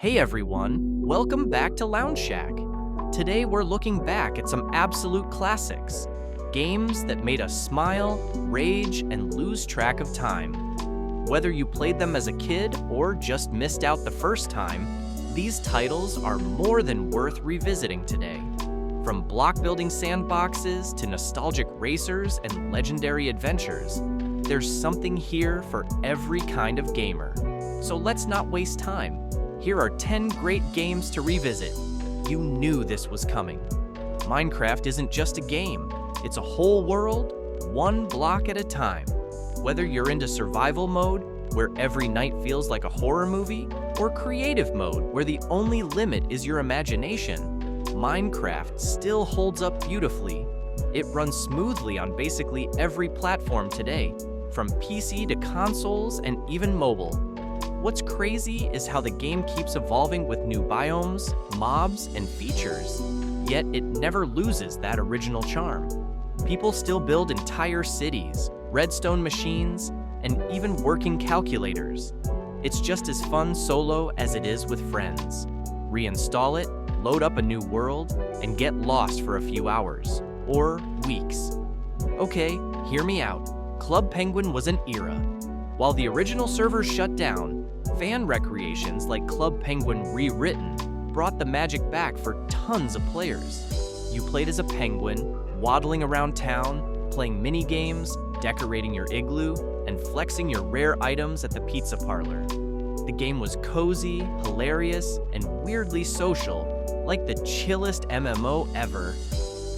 Hey everyone, welcome back to LoungeShack. Today we're looking back at some absolute classics, games that made us smile, rage, and lose track of time. Whether you played them as a kid or just missed out the first time, these titles are more than worth revisiting today. From block-building sandboxes to nostalgic racers and legendary adventures, there's something here for every kind of gamer. So let's not waste time. Here are 10 great games to revisit. You knew this was coming. Minecraft isn't just a game, it's a whole world, one block at a time. Whether you're into survival mode, where every night feels like a horror movie, or creative mode, where the only limit is your imagination, Minecraft still holds up beautifully. It runs smoothly on basically every platform today, from PC to consoles and even mobile. What's crazy is how the game keeps evolving with new biomes, mobs, and features, yet it never loses that original charm. People still build entire cities, redstone machines, and even working calculators. It's just as fun solo as it is with friends. Reinstall it, load up a new world, and get lost for a few hours, or weeks. Okay, hear me out. Club Penguin was an era. While the original servers shut down, fan recreations like Club Penguin Rewritten brought the magic back for tons of players. You played as a penguin, waddling around town, playing mini-games, decorating your igloo, and flexing your rare items at the pizza parlor. The game was cozy, hilarious, and weirdly social, like the chillest MMO ever.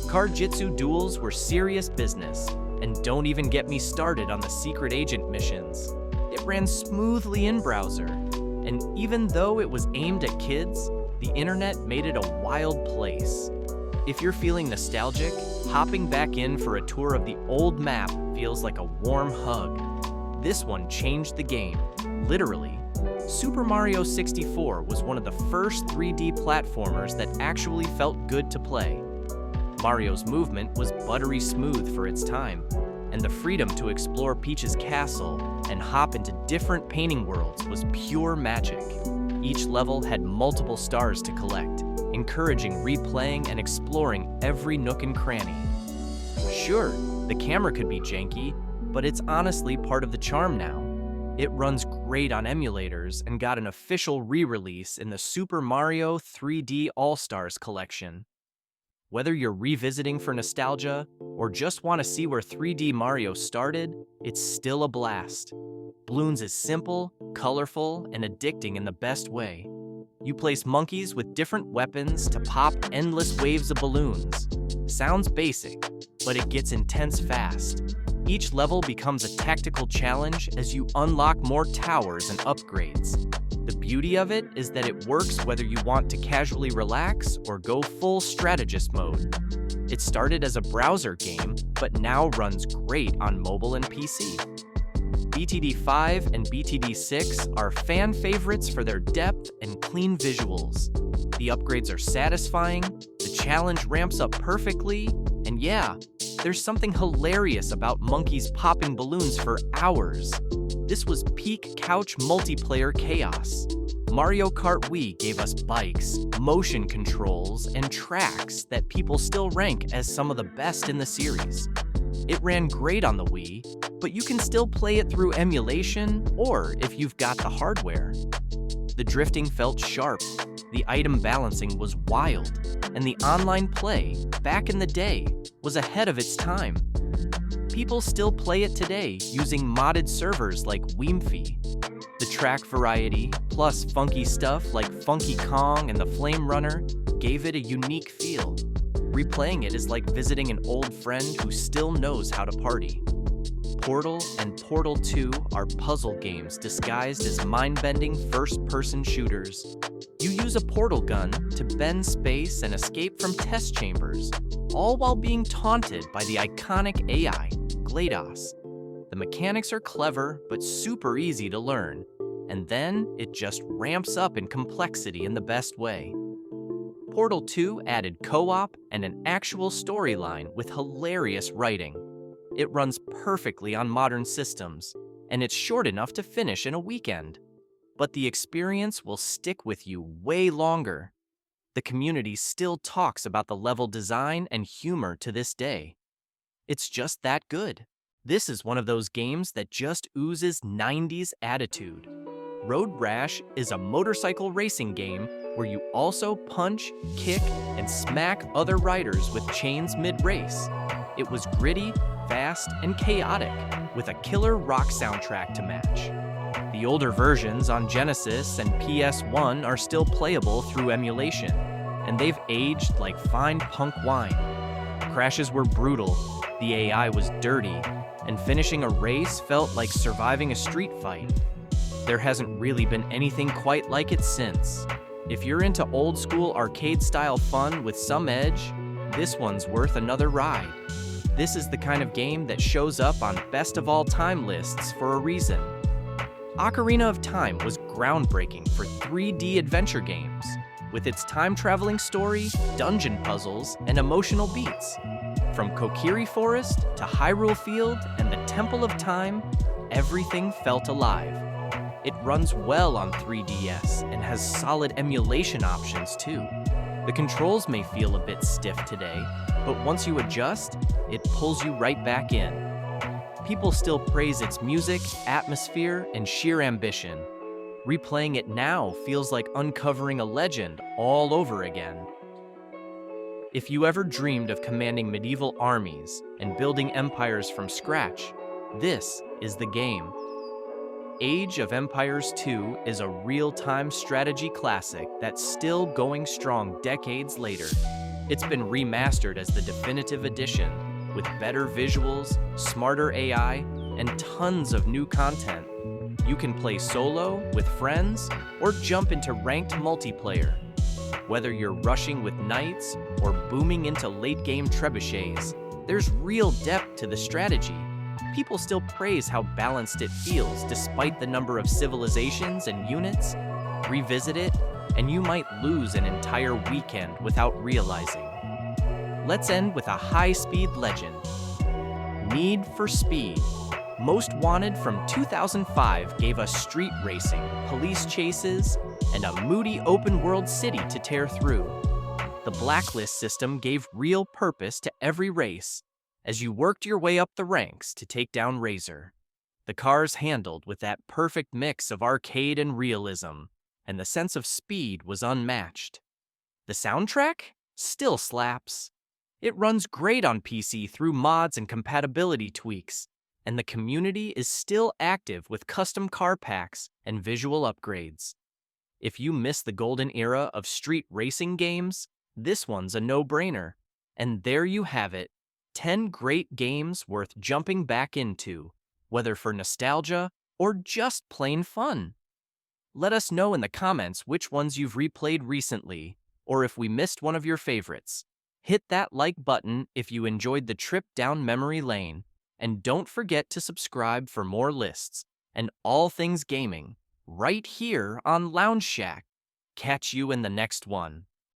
Card Jitsu duels were serious business, and don't even get me started on the secret agent missions. It ran smoothly in browser, and even though it was aimed at kids, the internet made it a wild place. If you're feeling nostalgic, hopping back in for a tour of the old map feels like a warm hug. This one changed the game, literally. Super Mario 64 was one of the first 3D platformers that actually felt good to play. Mario's movement was buttery smooth for its time, and the freedom to explore Peach's castle and hop into different painting worlds was pure magic. Each level had multiple stars to collect, encouraging replaying and exploring every nook and cranny. Sure, the camera could be janky, but it's honestly part of the charm now. It runs great on emulators and got an official re-release in the Super Mario 3D All-Stars collection. Whether you're revisiting for nostalgia or just want to see where 3D Mario started, it's still a blast. Bloons is simple, colorful, and addicting in the best way. You place monkeys with different weapons to pop endless waves of balloons. Sounds basic, but it gets intense fast. Each level becomes a tactical challenge as you unlock more towers and upgrades. The beauty of it is that it works whether you want to casually relax or go full strategist mode. It started as a browser game, but now runs great on mobile and PC. BTD 5 and BTD 6 are fan favorites for their depth and clean visuals. The upgrades are satisfying, the challenge ramps up perfectly, and yeah, there's something hilarious about monkeys popping balloons for hours. This was peak couch multiplayer chaos. Mario Kart Wii gave us bikes, motion controls, and tracks that people still rank as some of the best in the series. It ran great on the Wii, but you can still play it through emulation or if you've got the hardware. The drifting felt sharp, the item balancing was wild, and the online play, back in the day, was ahead of its time. People still play it today using modded servers like Wiimfi. The track variety, plus funky stuff like Funky Kong and the Flame Runner, gave it a unique feel. Replaying it is like visiting an old friend who still knows how to party. Portal and Portal 2 are puzzle games disguised as mind-bending first-person shooters. You use a portal gun to bend space and escape from test chambers, all while being taunted by the iconic AI, GLaDOS. The mechanics are clever, but super easy to learn, and then it just ramps up in complexity in the best way. Portal 2 added co-op and an actual storyline with hilarious writing. It runs perfectly on modern systems, and it's short enough to finish in a weekend. but the experience will stick with you way longer. The community still talks about the level design and humor to this day. It's just that good. This is one of those games that just oozes 90s attitude. Road Rash is a motorcycle racing game where you also punch, kick, and smack other riders with chains mid-race. It was gritty, fast, and chaotic, with a killer rock soundtrack to match. The older versions on Genesis and PS1 are still playable through emulation, and they've aged like fine punk wine. Crashes were brutal, the AI was dirty, and finishing a race felt like surviving a street fight. There hasn't really been anything quite like it since. If you're into old-school arcade-style fun with some edge, this one's worth another ride. This is the kind of game that shows up on best-of-all-time lists for a reason. Ocarina of Time was groundbreaking for 3D adventure games, with its time-traveling story, dungeon puzzles, and emotional beats. From Kokiri Forest to Hyrule Field and the Temple of Time, everything felt alive. It runs well on 3DS and has solid emulation options too. The controls may feel a bit stiff today, but once you adjust, it pulls you right back in. People still praise its music, atmosphere, and sheer ambition. Replaying it now feels like uncovering a legend all over again. If you ever dreamed of commanding medieval armies and building empires from scratch, this is the game. Age of Empires 2 is a real-time strategy classic that's still going strong decades later. It's been remastered as the definitive edition, with better visuals, smarter AI, and tons of new content. You can play solo, with friends, or jump into ranked multiplayer. Whether you're rushing with knights or booming into late-game trebuchets, there's real depth to the strategy. People still praise how balanced it feels despite the number of civilizations and units. Revisit it, and you might lose an entire weekend without realizing. Let's end with a high-speed legend. Need for Speed. Most Wanted from 2005 gave us street racing, police chases, and a moody open-world city to tear through. The blacklist system gave real purpose to every race, as you worked your way up the ranks to take down Razor. The cars handled with that perfect mix of arcade and realism, and the sense of speed was unmatched. The soundtrack still slaps. It runs great on PC through mods and compatibility tweaks, and the community is still active with custom car packs and visual upgrades. If you miss the golden era of street racing games, this one's a no-brainer. And there you have it. 10 great games worth jumping back into, whether for nostalgia or just plain fun. Let us know in the comments which ones you've replayed recently, or if we missed one of your favorites. Hit that like button if you enjoyed the trip down memory lane, and don't forget to subscribe for more lists and all things gaming right here on LoungeShack. Catch you in the next one.